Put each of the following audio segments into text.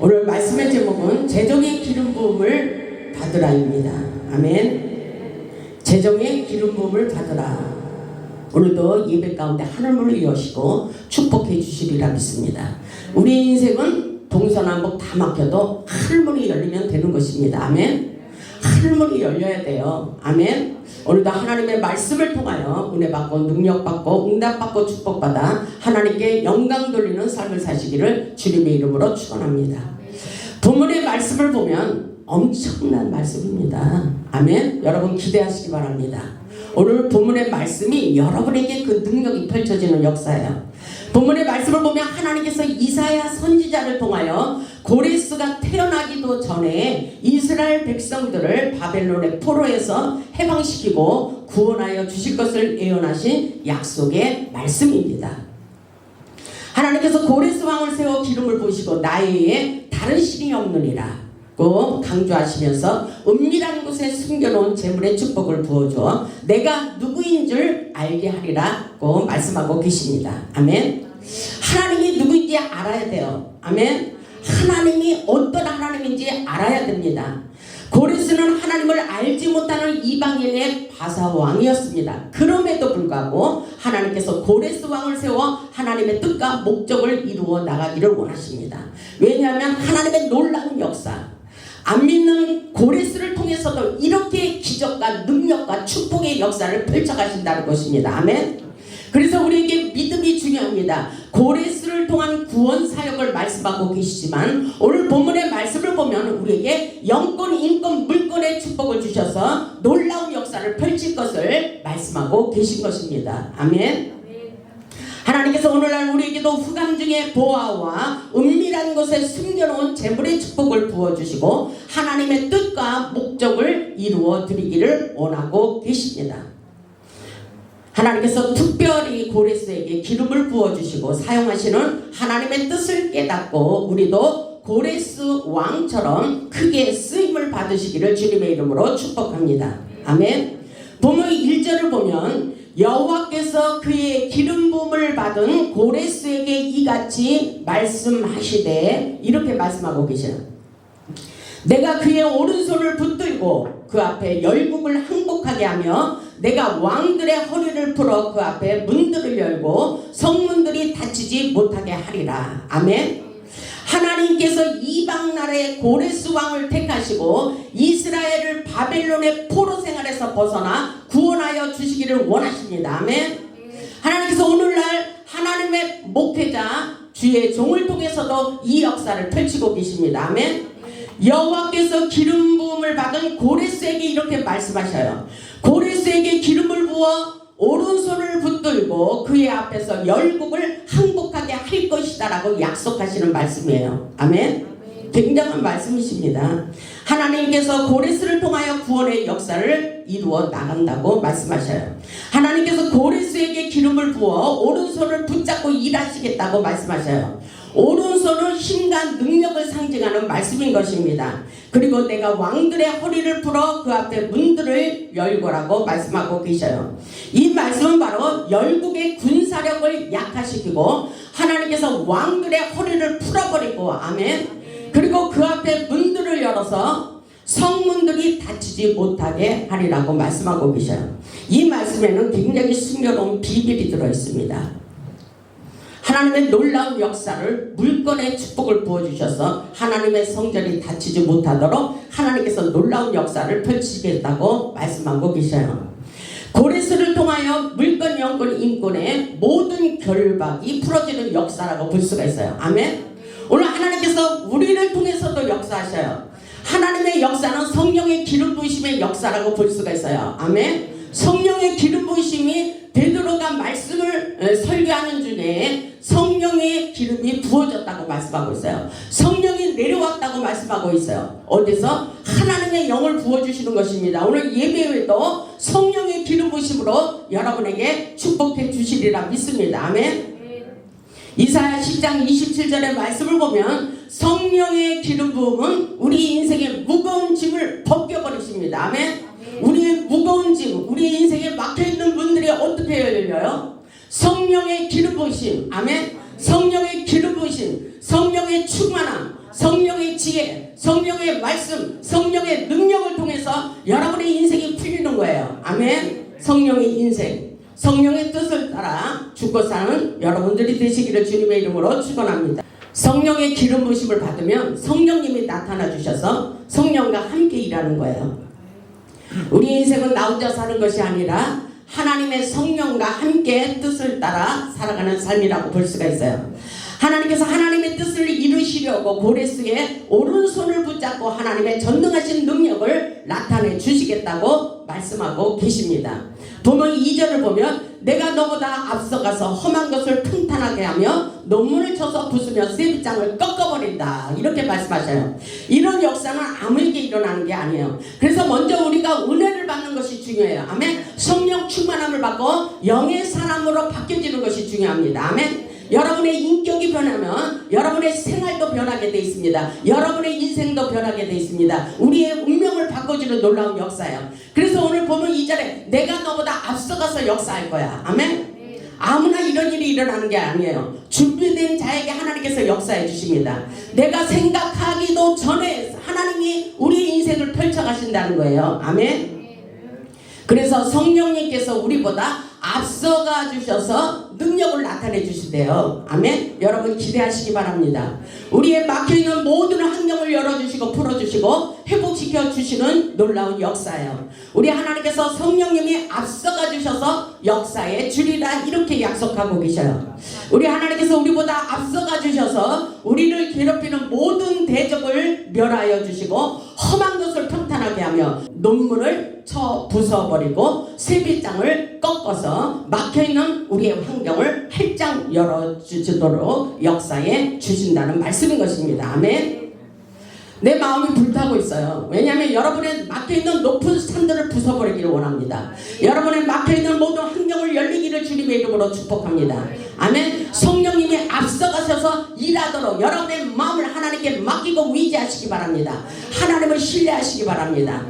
오늘 말씀의 제목은 재정의 기름 부음을 받으라입니다. 아멘. 재정의 기름 부음을 받으라. 오늘도 예배 가운데 하늘문을 여시고 축복해 주시리라 믿습니다. 우리 인생은 동서남북 다 막혀도 하늘문이 열리면 되는 것입니다. 아멘. 하늘문이 열려야 돼요. 아멘. 오늘도 하나님의 말씀을 통하여 은혜 받고 능력 받고 응답 받고 축복받아 하나님께 영광 돌리는 삶을 사시기를 주님의 이름으로 축원합니다. 본문의 말씀을 보면 엄청난 말씀입니다. 아멘. 여러분 기대하시기 바랍니다. 오늘 본문의 말씀이 여러분에게 그 능력이 펼쳐지는 역사예요. 본문의 말씀을 보면 하나님께서 이사야 선지자를 통하여 고레스가 태어나기도 전에 이스라엘 백성들을 바벨론의 포로에서 해방시키고 구원하여 주실 것을 예언하신 약속의 말씀입니다. 하나님께서 고레스 왕을 세워 기름을 부으시고 나의 다른 신이 없느니라 고 강조하시면서 은밀한 곳에 숨겨놓은 재물의 축복을 부어줘 내가 누구인 줄 알게 하리라고 말씀하고 계십니다. 아멘. 하나님이 누구인지 알아야 돼요. 아멘. 하나님이 어떤 하나님인지 알아야 됩니다. 고레스는 하나님을 알지 못하는 이방인의 바사왕이었습니다. 그럼에도 불구하고 하나님께서 고레스 왕을 세워 하나님의 뜻과 목적을 이루어 나가기를 원하십니다. 왜냐하면 하나님의 놀라운 역사, 안 믿는 고레스를 통해서도 이렇게 기적과 능력과 축복의 역사를 펼쳐가신다는 것입니다. 아멘. 그래서 우리에게 믿음이 중요합니다. 고레스를 통한 구원 사역을 말씀하고 계시지만 오늘 본문의 말씀을 보면 우리에게 영권, 인권, 물권의 축복을 주셔서 놀라운 역사를 펼칠 것을 말씀하고 계신 것입니다. 아멘. 하나님께서 오늘날 우리에게도 후감 중에 보아와 은밀한 곳에 숨겨놓은 재물의 축복을 부어주시고 하나님의 뜻과 목적을 이루어 드리기를 원하고 계십니다. 하나님께서 특별히 고레스에게 기름을 부어주시고 사용하시는 하나님의 뜻을 깨닫고 우리도 고레스 왕처럼 크게 쓰임을 받으시기를 주님의 이름으로 축복합니다. 아멘. 본문 1절을 보면 여호와께서 그의 기름 부음을 받은 고레스에게 이같이 말씀하시되 이렇게 말씀하고 계셔요. 내가 그의 오른손을 붙들고 그 앞에 열국을 항복하게 하며 내가 왕들의 허리를 풀어 그 앞에 문들을 열고 성문들이 닫히지 못하게 하리라. 아멘. 하나님께서 이방 나라의 고레스 왕을 택하시고 이스라엘을 바벨론의 포로 생활에서 벗어나 구원하여 주시기를 원하십니다. 아멘. 하나님께서 오늘날 하나님의 목회자 주의 종을 통해서도 이 역사를 펼치고 계십니다. 아멘. 여호와께서 기름 부음을 받은 고레스에게 이렇게 말씀하셔요. 고레스에게 기름을 부어 오른손을 붙들고 그의 앞에서 열국을 항복하게 할 것이다 라고 약속하시는 말씀이에요. 아멘. 굉장한 말씀이십니다. 하나님께서 고레스를 통하여 구원의 역사를 이루어 나간다고 말씀하셔요. 하나님께서 고레스에게 기름을 부어 오른손을 붙잡고 일하시겠다고 말씀하셔요. 오른손은 힘과 능력을 상징하는 말씀인 것입니다. 그리고 내가 왕들의 허리를 풀어 그 앞에 문들을 열고라고 말씀하고 계셔요. 이 말씀은 바로 열국의 군사력을 약화시키고 하나님께서 왕들의 허리를 풀어버리고 아멘. 그리고 그 앞에 문들을 열어서 성문들이 닫히지 못하게 하리라고 말씀하고 계셔요. 이 말씀에는 굉장히 숨겨놓은 비밀이 들어있습니다. 하나님의 놀라운 역사를 물건의 축복을 부어주셔서 하나님의 성전이 닫히지 못하도록 하나님께서 놀라운 역사를 펼치겠다고 말씀하고 계셔요. 고레스를 통하여 물건, 영권, 인권의 모든 결박이 풀어지는 역사라고 볼 수가 있어요. 아멘. 오늘 하나님께서 우리를 통해서도 역사하셔요. 하나님의 역사는 성령의 기름 부으심의 역사라고 볼 수가 있어요. 아멘. 성령의 기름 부으심이 베드로가 말씀을 설교하는 중에 성령의 기름이 부어졌다고 말씀하고 있어요. 성령이 내려왔다고 말씀하고 있어요. 어디서? 하나님의 영을 부어주시는 것입니다. 오늘 예배에도 성령의 기름 부으심으로 여러분에게 축복해 주시리라 믿습니다. 아멘. 이사야 10장 27절의 말씀을 보면 성령의 기름 부음은 우리 인생의 무거운 짐을 벗겨버리십니다. 아멘. 우리의 무거운 짐, 우리 인생에 막혀있는 문들이 어떻게 열려요? 성령의 기름 부으심. 아멘. 성령의 기름 부으심, 성령의 충만함, 성령의 지혜, 성령의 말씀, 성령의 능력을 통해서 여러분의 인생이 풀리는 거예요. 아멘. 성령의 인생, 성령의 뜻을 따라 죽고 사는 여러분들이 되시기를 주님의 이름으로 축원합니다. 성령의 기름 부으심을 받으면 성령님이 나타나 주셔서 성령과 함께 일하는 거예요. 우리 인생은 나 혼자 사는 것이 아니라 하나님의 성령과 함께 뜻을 따라 살아가는 삶이라고 볼 수가 있어요. 하나님께서 하나님의 뜻을 이루시려고 고레스의 오른손을 붙잡고 하나님의 전능하신 능력을 나타내 주시겠다고 말씀하고 계십니다. 보면 2절을 보면 내가 너보다 앞서가서 험한 것을 평탄하게 하며 논문을 쳐서 부수며 세비장을 꺾어버린다, 이렇게 말씀하셔요. 이런 역사는 아무에게 일어나는 게 아니에요. 그래서 먼저 우리가 은혜를 받는 것이 중요해요. 아멘. 성령 충만함을 받고 영의 사람으로 바뀌어지는 것이 중요합니다. 아멘. 여러분의 인격이 변하면 여러분의 생활도 변하게 되어 있습니다. 여러분의 인생도 변하게 되어 있습니다. 우리의 운명을 바꿔주는 놀라운 역사예요. 그래서 오늘 보면 2절에 내가 너보다 앞서가서 역사할 거야. 아멘. 아무나 이런 일이 일어나는 게 아니에요. 준비된 자에게 하나님께서 역사해 주십니다. 내가 생각하기도 전에 하나님이 우리의 인생을 펼쳐가신다는 거예요. 아멘. 그래서 성령님께서 우리보다 앞서가 주셔서 능력을 나타내 주시대요. 아멘. 여러분 기대하시기 바랍니다. 우리의 막혀있는 모든 환경을 열어주시고 풀어주시고 회복시켜 주시는 놀라운 역사예요. 우리 하나님께서 성령님이 앞서가 주셔서 역사에 주리라, 이렇게 약속하고 계셔요. 우리 하나님께서 우리보다 앞서가 주셔서 우리를 괴롭히는 모든 대적을 멸하여 주시고 험한 것을 평탄하게 하며 논문을 쳐 부숴버리고 세비장을 꺾어서 막혀있는 우리의 환경을 활짝 열어주도록 역사에 주신다는 말씀인 것입니다. 아멘. 내 마음이 불타고 있어요. 왜냐하면 여러분의 막혀있는 높은 산들을 부숴버리기를 원합니다. 여러분의 막혀있는 모든 환경을 열리기를 주님의 이름으로 축복합니다. 아멘. 성령님이 앞서가셔서 일하도록 여러분의 마음을 하나님께 맡기고 의지하시기 바랍니다. 하나님을 신뢰하시기 바랍니다.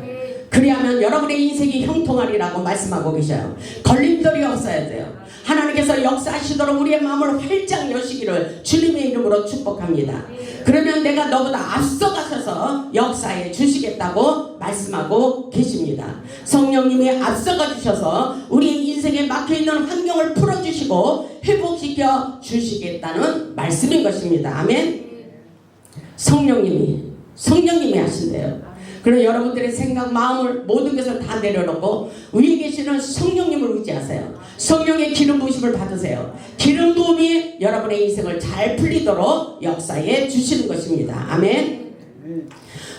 그리하면 여러분의 인생이 형통하리라고 말씀하고 계셔요. 걸림돌이 없어야 돼요. 하나님께서 역사하시도록 우리의 마음을 활짝 여시기를 주님의 이름으로 축복합니다. 그러면 내가 너보다 앞서가셔서 역사해 주시겠다고 말씀하고 계십니다. 성령님이 앞서가 주셔서 우리의 인생에 막혀있는 환경을 풀어주시고 회복시켜 주시겠다는 말씀인 것입니다. 아멘. 성령님이 하신대요. 그럼 여러분들의 생각, 마음을, 모든 것을 다 내려놓고 위에 계시는 성령님을 의지하세요. 성령의 기름 부으심을 받으세요. 기름 부음이 여러분의 인생을 잘 풀리도록 역사해 주시는 것입니다. 아멘.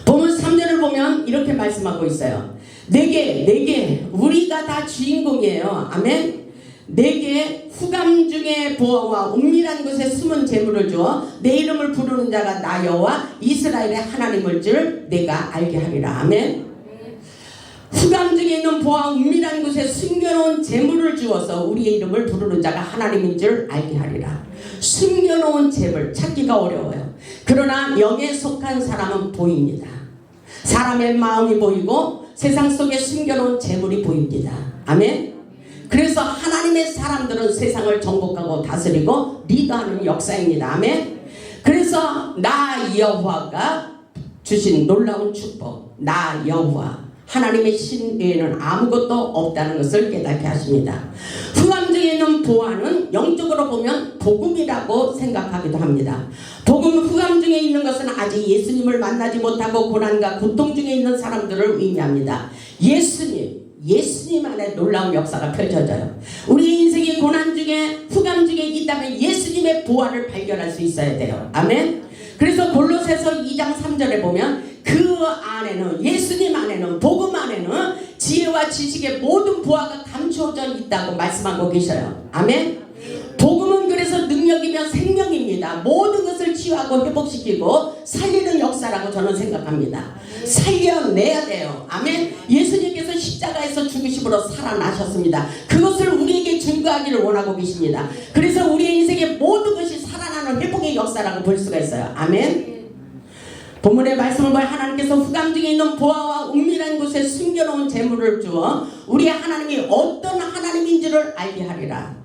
보면 3절을 보면 이렇게 말씀하고 있어요. 내게 우리가 다 주인공이에요. 아멘. 내게 후감 중에 보아와 은밀한 곳에 숨은 재물을 주어 내 이름을 부르는 자가 나 여호와 이스라엘의 하나님을 줄 내가 알게 하리라. 아멘. 후감 중에 있는 보아 은밀한 곳에 숨겨놓은 재물을 주어서 우리의 이름을 부르는 자가 하나님인 줄 알게 하리라. 숨겨놓은 재물 찾기가 어려워요. 그러나 영에 속한 사람은 보입니다. 사람의 마음이 보이고 세상 속에 숨겨놓은 재물이 보입니다. 아멘. 그래서 하나님의 사람들은 세상을 정복하고 다스리고 리더하는 역사입니다. 아멘. 그래서 나 여호와가 주신 놀라운 축복, 나 여호와 하나님의 신 외에는 아무것도 없다는 것을 깨닫게 하십니다. 후감 중에 있는 보아는 영적으로 보면 복음이라고 생각하기도 합니다. 복음 후감 중에 있는 것은 아직 예수님을 만나지 못하고 고난과 고통 중에 있는 사람들을 의미합니다. 예수님 안에 놀라운 역사가 펼쳐져요. 우리 인생의 고난 중에 후감 중에 있다면 예수님의 보화를 발견할 수 있어야 돼요. 아멘. 그래서 골로새서 2장 3절에 보면 그 안에는, 예수님 안에는, 복음 안에는 지혜와 지식의 모든 보화가 감추어져 있다고 말씀하고 계셔요. 아멘. 복음은 그래서 능력이며 생명입니다. 모든 것을 치유하고 회복시키고 살리는 역사라고 저는 생각합니다. 살려내야 돼요. 아멘. 예수님께서 십자가에서 죽으심으로 살아나셨습니다. 그것을 우리에게 증거하기를 원하고 계십니다. 그래서 우리의 인생의 모든 것이 살아나는 회복의 역사라고 볼 수가 있어요. 아멘. 본문의 말씀을 보면 하나님께서 후감 중에 있는 보아와 은밀한 곳에 숨겨놓은 재물을 주어 우리의 하나님이 어떤 하나님인지를 알게 하리라.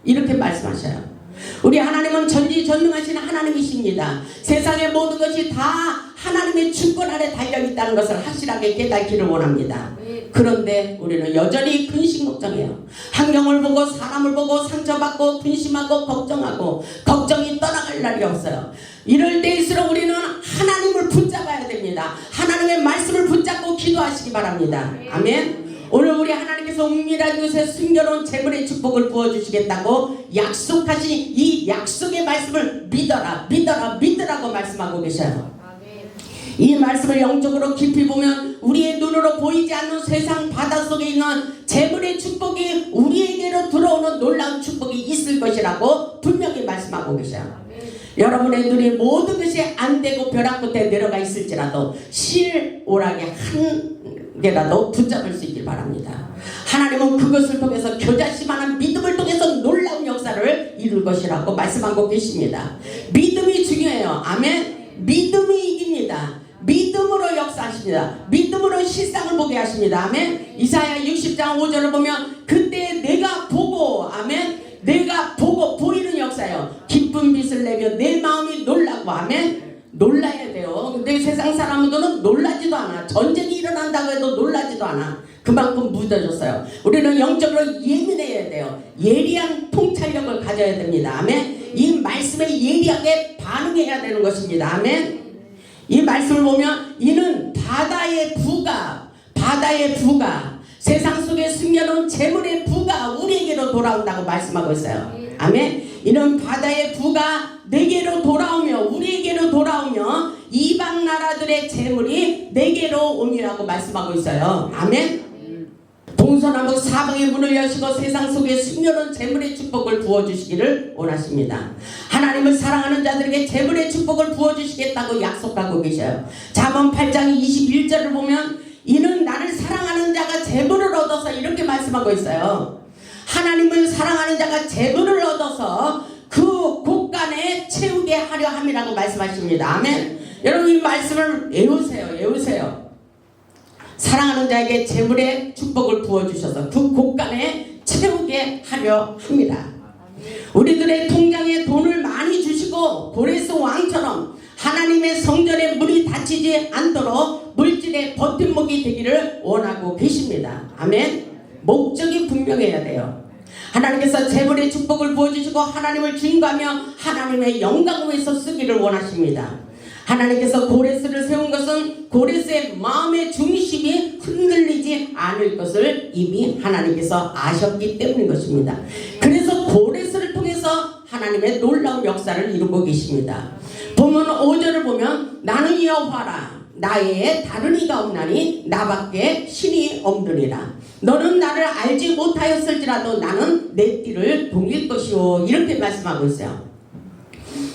이렇게 말씀하셔요. 우리 하나님은 전지전능하신 하나님이십니다. 세상의 모든 것이 다 하나님의 주권 아래 달려있다는 것을 확실하게 깨닫기를 원합니다. 그런데 우리는 여전히 근심 걱정해요. 환경을 보고 사람을 보고 상처받고 근심하고 걱정하고 걱정이 떠나갈 날이 없어요. 이럴 때일수록 우리는 하나님을 붙잡아야 됩니다. 하나님의 말씀을 붙잡고 기도하시기 바랍니다. 아멘. 오늘 우리 하나님께서 은밀한 곳에 숨겨놓은 재물의 축복을 부어주시겠다고 약속하신 이 약속의 말씀을 믿어라 믿어라 믿으라고 말씀하고 계셔요. 이 말씀을 영적으로 깊이 보면 우리의 눈으로 보이지 않는 세상 바닷속에 있는 재물의 축복이 우리에게로 들어오는 놀라운 축복이 있을 것이라고 분명히 말씀하고 계셔요. 여러분의 눈에 모든 것이 안되고 벼랑 끝에 내려가 있을지라도 실오락에 한 개라도 붙잡을 수 있길 바랍니다. 하나님은 그것을 통해서 교자씨만한 믿음을 통해서 놀라운 역사를 이룰 것이라고 말씀하고 계십니다. 믿음이 중요해요. 아멘. 믿음이 이깁니다. 믿음으로 역사하십니다. 믿음으로 실상을 보게 하십니다. 아멘. 이사야 60장 5절을 보면 그때 내가 보고 아멘 내가 보고 보이는 역사요. 기쁜 빛을 내며 내 마음이 놀라고 아멘. 놀라야 돼요. 근데 세상 사람들은 놀라지도 않아. 전쟁이 일어난다고 해도 놀라지도 않아. 그만큼 무뎌졌어요. 우리는 영적으로 예민해야 돼요. 예리한 통찰력을 가져야 됩니다. 아멘. 이 말씀에 예리하게 반응해야 되는 것입니다. 아멘. 이 말씀을 보면 이는 바다의 부가 세상 속에 숨겨놓은 재물의 부가 우리에게로 돌아온다고 말씀하고 있어요. 아멘. 이는 바다의 부가 내게로 돌아오며 우리에게로 돌아오며 이방 나라들의 재물이 내게로 오니라고 말씀하고 있어요. 아멘. 동서남북 사방의 문을 여시고 세상 속에 숨겨놓은 재물의 축복을 부어주시기를 원하십니다. 하나님을 사랑하는 자들에게 재물의 축복을 부어주시겠다고 약속하고 계셔요. 잠언 8장 21절을 보면 이는 나를 사랑하는 자가 재물을 얻어서 이렇게 말씀하고 있어요. 하나님을 사랑하는 자가 재물을 얻어서 그 곳간에 채우게 하려 함이라고 말씀하십니다. 아멘. 여러분 이 말씀을 외우세요. 사랑하는 자에게 재물의 축복을 부어주셔서 그 곳간에 채우게 하려 합니다. 우리들의 통장에 돈을 많이 주시고 고레스 왕처럼 하나님의 성전의 문이 닫히지 않도록 물질의 버팀목이 되기를 원하고 계십니다. 아멘. 목적이 분명해야 돼요. 하나님께서 재물의 축복을 부어주시고 하나님을 주인하며 하나님의 영광을 위해서 쓰기를 원하십니다. 하나님께서 고레스를 세운 것은 고레스의 마음의 중심이 흔들리지 않을 것을 이미 하나님께서 아셨기 때문인 것입니다. 그래서 고레스를 통해서 하나님의 놀라운 역사를 이루고 계십니다. 본문 5절을 보면 나는 여호와라 나의 다른 이가 없나니 나밖에 신이 없느니라. 너는 나를 알지 못하였을지라도 나는 내 띠를 동일 것이오 이렇게 말씀하고 있어요.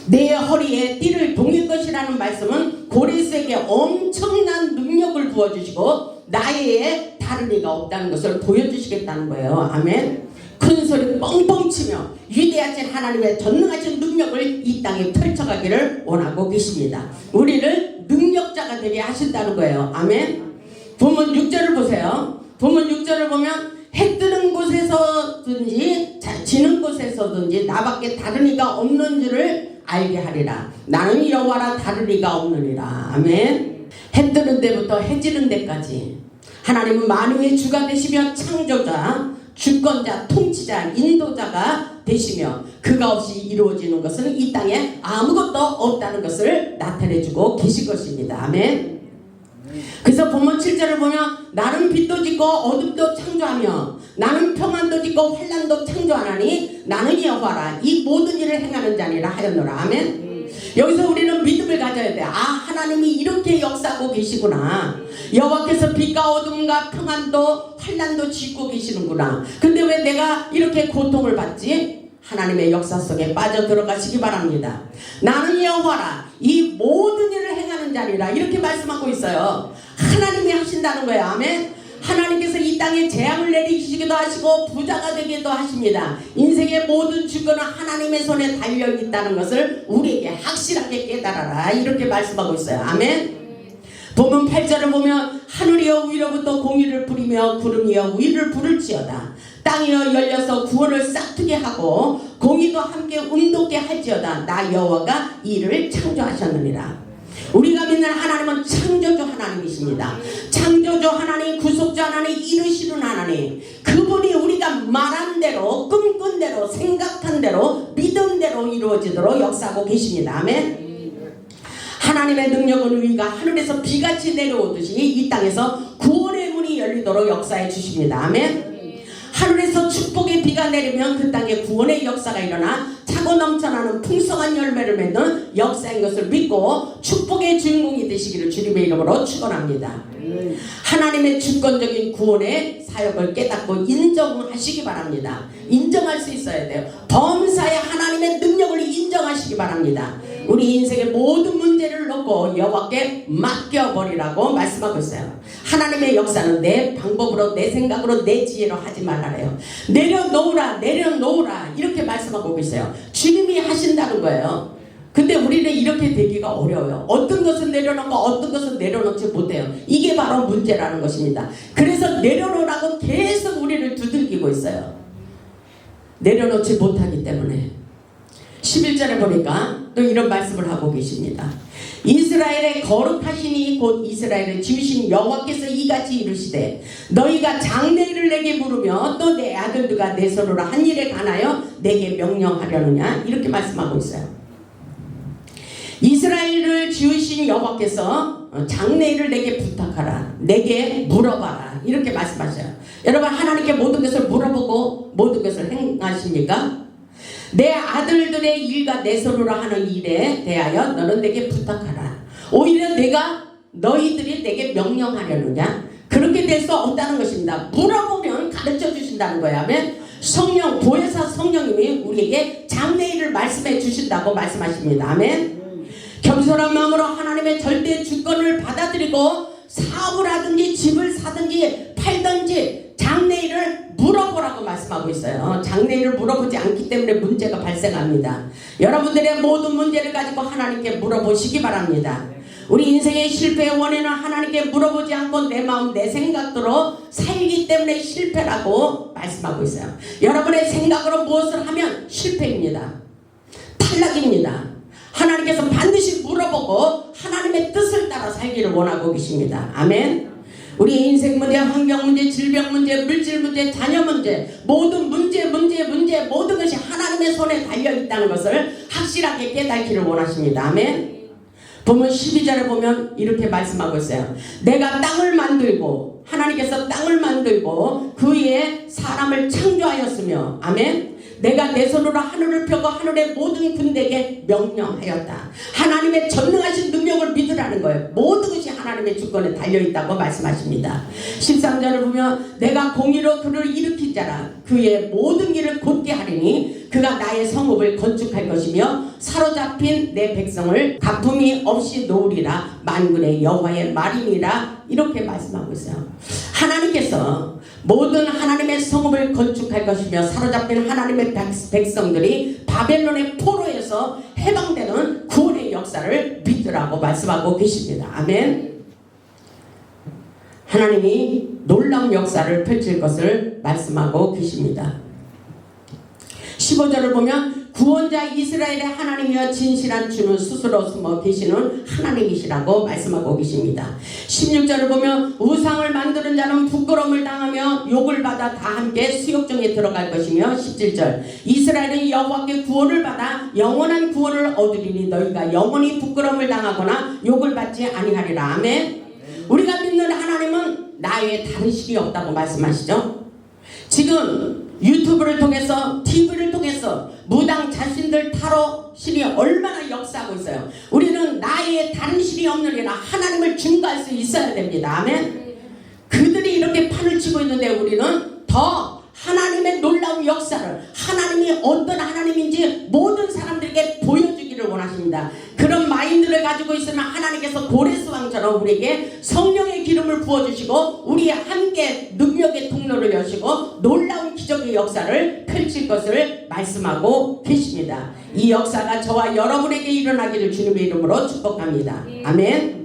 내 허리에 띠를 동일 것이라는 말씀은 고레스에게 엄청난 능력을 부어주시고 나의 다른 이가 없다는 것을 보여주시겠다는 거예요. 아멘. 큰 소리 뻥뻥 치며 위대하신 하나님의 전능하신 능력을 이 땅에 펼쳐가기를 원하고 계십니다. 우리를 능력자가 되게 하신다는 거예요. 아멘. 본문 6절을 보세요. 본문 6절을 보면 해 뜨는 곳에서든지 지는 곳에서든지 나밖에 다른 이가 없는 줄을 알게 하리라. 나는 여호와라 다른 이가 없느니라. 아멘. 해 뜨는 데부터 해 지는 데까지 하나님은 만유의 주가 되시며 창조자, 주권자, 통치자, 인도자가 되시며 그가 없이 이루어지는 것은 이 땅에 아무것도 없다는 것을 나타내주고 계신 것입니다. 아멘. 그래서 본문 7절을 보면 나는 빛도 짓고 어둠도 창조하며 나는 평안도 짓고 환난도 창조하나니 나는 여호와라 이 모든 일을 행하는 자니라 하였노라. 아멘. 여기서 우리는 믿음을 가져야 돼. 아, 하나님이 이렇게 역사하고 계시구나. 여호와께서 빛과 어둠과 평안도 환난도 짓고 계시는구나. 근데 왜 내가 이렇게 고통을 받지? 하나님의 역사 속에 빠져 들어가시기 바랍니다. 나는 여호와라 이 모든 일을 행하는 자리라 이렇게 말씀하고 있어요. 하나님이 하신다는 거예요. 아멘. 하나님께서 이 땅에 재앙을 내리시기도 하시고 부자가 되기도 하십니다. 인생의 모든 주권은 하나님의 손에 달려있다는 것을 우리에게 확실하게 깨달아라 이렇게 말씀하고 있어요. 아멘. 보면 8절을 보면 하늘이여 위로부터 공의를 부리며 구름이여 위를 부를지어다. 땅이여 열려서 구원을 싹트게 하고 공의도 함께 운동게 할지어다. 나 여호와가 이를 창조하셨느니라. 우리가 믿는 하나님은 창조주 하나님이십니다. 창조주 하나님, 구속주 하나님, 이루시는 하나님, 그분이 우리가 말한 대로, 꿈꾼 대로, 생각한 대로, 믿은 대로 이루어지도록 역사하고 계십니다. 아멘. 하나님의 능력은 우리가 하늘에서 비같이 내려오듯이 이 땅에서 구원의 문이 열리도록 역사해 주십니다. 아멘. 하늘에서 축복의 비가 내리면 그 땅에 구원의 역사가 일어나 차고 넘쳐나는 풍성한 열매를 맺는 역사인 것을 믿고 축복의 주인공이 되시기를 주님의 이름으로 축원합니다. 하나님의 주권적인 구원의 사역을 깨닫고 인정하시기 바랍니다. 인정할 수 있어야 돼요. 범사에 하나님의 능력을 인정하시기 바랍니다. 우리 인생의 모든 문제를 놓고 여호와께 맡겨버리라고 말씀하고 있어요. 하나님의 역사는 내 방법으로, 내 생각으로, 내 지혜로 하지 말라래요. 내려놓으라, 내려놓으라 이렇게 말씀하고 있어요. 주님이 하신다는 거예요. 근데 우리는 이렇게 되기가 어려워요. 어떤 것은 내려놓고 어떤 것은 내려놓지 못해요. 이게 바로 문제라는 것입니다. 그래서 내려놓으라고 계속 우리를 두들기고 있어요. 내려놓지 못하기 때문에. 11절에 보니까 또 이런 말씀을 하고 계십니다. 이스라엘의 거룩하시니 곧 이스라엘을 지으신 여호와께서 이같이 이르시되 너희가 장래일을 내게 물으며 또 내 아들들과 내 손으로 한 일에 관하여 내게 명령하려느냐 이렇게 말씀하고 있어요. 이스라엘을 지으신 여호와께서 장래일을 내게 부탁하라, 내게 물어봐라 이렇게 말씀하셔요. 여러분, 하나님께 모든 것을 물어보고 모든 것을 행하십니까? 내 아들들의 일과 내 손으로 하는 일에 대하여 너는 내게 부탁하라. 오히려 내가 너희들이 내게 명령하려느냐? 그렇게 될 수 없다는 것입니다. 물어보면 가르쳐 주신다는 거야. 성령, 보혜사 성령님이 우리에게 장래일을 말씀해 주신다고 말씀하십니다. 아멘. 겸손한 마음으로 하나님의 절대 주권을 받아들이고 사업을 하든지 집을 사든지 팔든지 장래일을 물어보라고 말씀하고 있어요. 장래일을 물어보지 않기 때문에 문제가 발생합니다. 여러분들의 모든 문제를 가지고 하나님께 물어보시기 바랍니다. 우리 인생의 실패의 원인은 하나님께 물어보지 않고 내 마음 내 생각대로 살기 때문에 실패라고 말씀하고 있어요. 여러분의 생각으로 무엇을 하면 실패입니다. 탈락입니다. 하나님께서 반드시 물어보고 하나님의 뜻을 따라 살기를 원하고 계십니다. 아멘. 우리 인생 문제, 환경 문제, 질병 문제, 물질 문제, 자녀 문제, 모든 문제 모든 것이 하나님의 손에 달려있다는 것을 확실하게 깨닫기를 원하십니다. 아멘. 보면 12절에 보면 이렇게 말씀하고 있어요. 내가 땅을 만들고, 하나님께서 땅을 만들고 그 위에 사람을 창조하였으며, 아멘. 내가 내 손으로 하늘을 펴고 하늘의 모든 군대에게 명령하였다. 하나님의 전능하신 능력을 믿으라는 거예요. 모든 것이 하나님의 주권에 달려있다고 말씀하십니다. 13절을 보면 내가 공의로 그를 일으킨 자라 그의 모든 길을 곧게 하리니 그가 나의 성읍을 건축할 것이며 사로잡힌 내 백성을 가품이 없이 놓으리라. 만군의 여호와의 말이니라. 이렇게 말씀하고 있어요. 하나님께서 모든 하나님의 성읍을 건축할 것이며 사로잡힌 하나님의 백성들이 바벨론의 포로에서 해방되는 구원의 역사를 믿으라고 말씀하고 계십니다. 아멘. 하나님이 놀라운 역사를 펼칠 것을 말씀하고 계십니다. 15절을 보면 구원자 이스라엘의 하나님이여 진실한 주는 스스로 숨어 계시는 하나님이시라고 말씀하고 계십니다. 16절을 보면 우상을 만드는 자는 부끄러움을 당하며 욕을 받아 다 함께 수욕정에 들어갈 것이며 17절 이스라엘은 여호와께 구원을 받아 영원한 구원을 얻으리니 너희가 영원히 부끄러움을 당하거나 욕을 받지 아니하리라. 아멘. 우리가 믿는 하나님은 나 외에 다른 신이 없다고 말씀하시죠. 지금 유튜브를 통해서 TV를 통해서 무당 자신들 타로 신이 얼마나 역사하고 있어요. 우리는 나의 다른 신이 없느니라 하나님을 증거할 수 있어야 됩니다. 아멘. 그들이 이렇게 판을 치고 있는데 우리는 더 하나님의 놀라운 역사를 하나님이 어떤 하나님인지 모든 사람들에게 보여주기를 원하십니다. 그런 마인드를 가지고 있으면 하나님께서 고레스 왕처럼 우리에게 성령의 기름을 부어주시고 우리의 함께 능력의 통로를 여시고 놀라운 기적의 역사를 펼칠 것을 말씀하고 계십니다. 이 역사가 저와 여러분에게 일어나기를 주님의 이름으로 축복합니다. 아멘.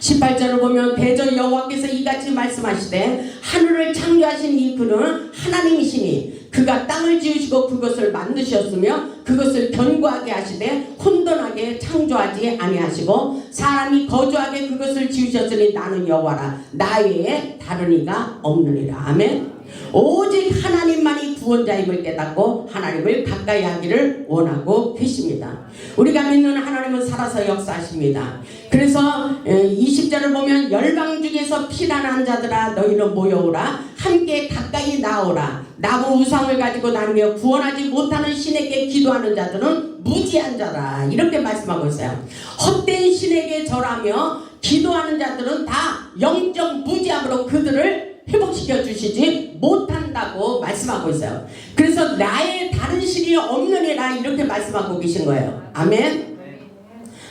18절을 보면 대저 여호와께서 이같이 말씀하시되 하늘을 창조하신 이 그는 하나님이시니 그가 땅을 지으시고 그것을 만드셨으며 그것을 견고하게 하시되 혼돈하게 창조하지 아니하시고 사람이 거주하게 그것을 지으셨으니 나는 여호와라 나 외에 다른 이가 없느니라. 아멘. 오직 하나님만이 구원자임을 깨닫고 하나님을 가까이 하기를 원하고 계십니다. 우리가 믿는 하나님은 살아서 역사하십니다. 그래서 20절을 보면 열방 중에서 피난한 자들아 너희는 모여오라 함께 가까이 나오라 나무 우상을 가지고 다니며 구원하지 못하는 신에게 기도하는 자들은 무지한 자라 이렇게 말씀하고 있어요. 헛된 신에게 절하며 기도하는 자들은 다 영적 무지함으로 그들을 회복시켜 주시지 못한다고 말씀하고 있어요. 그래서 나의 다른 신이 없느니라 이렇게 말씀하고 계신 거예요. 아멘.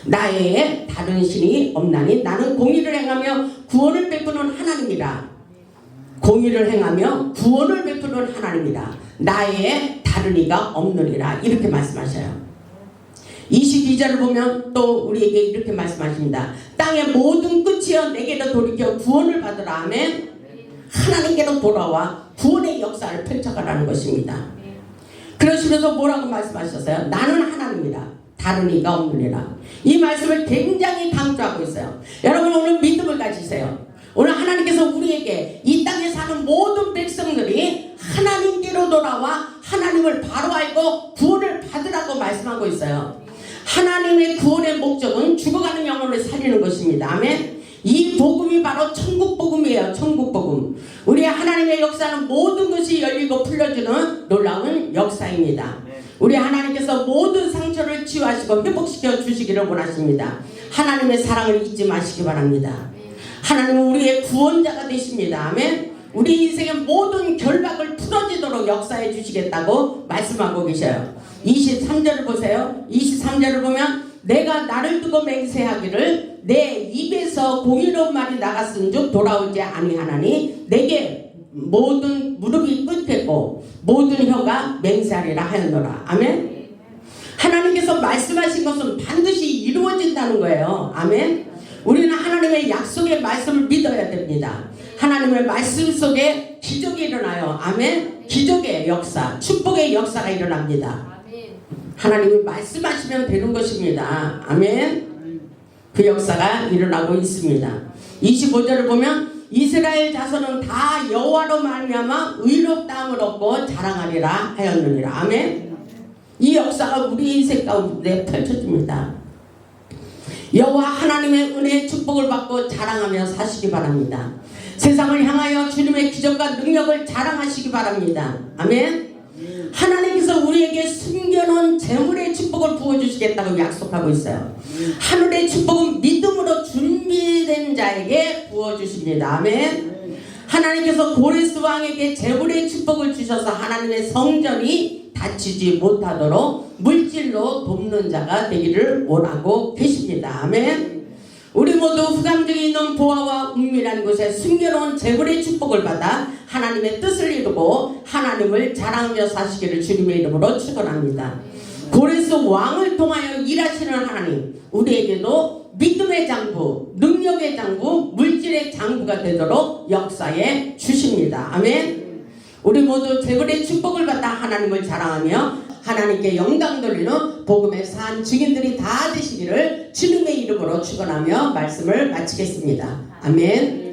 나의 다른 신이 없나니 나는 공의를 행하며 구원을 베푸는 하나님이라. 공의를 행하며 구원을 베푸는 하나님이라. 나의 다른 이가 없느니라 이렇게 말씀하셔요. 22절을 보면 또 우리에게 이렇게 말씀하십니다. 땅의 모든 끝이여 내게로 돌이켜 구원을 받으라. 아멘. 하나님께로 돌아와 구원의 역사를 펼쳐가라는 것입니다. 그러시면서 뭐라고 말씀하셨어요? 나는 하나님이라 다른 이가 없느니라. 이 말씀을 굉장히 강조하고 있어요. 여러분 오늘 믿음을 가지세요. 오늘 하나님께서 우리에게 이 땅에 사는 모든 백성들이 하나님께로 돌아와 하나님을 바로 알고 구원을 받으라고 말씀하고 있어요. 하나님의 구원의 목적은 죽어가는 영혼을 살리는 것입니다. 아멘. 이 복음이 바로 천국 복음이에요. 천국 복음. 우리 하나님의 역사는 모든 것이 열리고 풀려주는 놀라운 역사입니다. 우리 하나님께서 모든 상처를 치유하시고 회복시켜 주시기를 원하십니다. 하나님의 사랑을 잊지 마시기 바랍니다. 하나님은 우리의 구원자가 되십니다. 아멘. 우리 인생의 모든 결박을 풀어지도록 역사해 주시겠다고 말씀하고 계셔요. 23절을 보세요. 23절을 보면 내가 나를 두고 맹세하기를 내 입에서 공의로운 말이 나갔은즉 돌아오지 아니하나니 내게 모든 무릎이 꿇겠고 모든 혀가 맹세하리라 하였노라. 아멘. 하나님께서 말씀하신 것은 반드시 이루어진다는 거예요. 아멘. 우리는 하나님의 약속의 말씀을 믿어야 됩니다. 하나님의 말씀 속에 기적이 일어나요. 아멘. 기적의 역사, 축복의 역사가 일어납니다. 하나님이 말씀하시면 되는 것입니다. 아멘. 그 역사가 일어나고 있습니다. 25절을 보면 이스라엘 자손은 다 여호와로 말미암아 의롭다함을 얻고 자랑하리라 하였느니라. 아멘. 이 역사가 우리 인생 가운데 펼쳐집니다. 여호와 하나님의 은혜의 축복을 받고 자랑하며 사시기 바랍니다. 세상을 향하여 주님의 기적과 능력을 자랑하시기 바랍니다. 아멘. 하나님께서 우리에게 숨겨놓은 재물의 축복을 부어주시겠다고 약속하고 있어요. 하늘의 축복은 믿음으로 준비된 자에게 부어주십니다. 아멘. 하나님께서 고레스 왕에게 재물의 축복을 주셔서 하나님의 성전이 다치지 못하도록 물질로 돕는 자가 되기를 원하고 계십니다. 아멘. 우리 모두 흑암중에 있는 보화와 은밀한 곳에 숨겨놓은 재물의 축복을 받아 하나님의 뜻을 이루고 하나님을 자랑하며 사시기를 주님의 이름으로 축원합니다. 고레스 왕을 통하여 일하시는 하나님, 우리에게도 믿음의 장부, 능력의 장부, 물질의 장부가 되도록 역사해 주십니다. 아멘. 우리 모두 재물의 축복을 받아 하나님을 자랑하며 하나님께 영광 돌리는 복음의 산 증인들이 다 되시기를 주님의 이름으로 축원하며 말씀을 마치겠습니다. 아멘.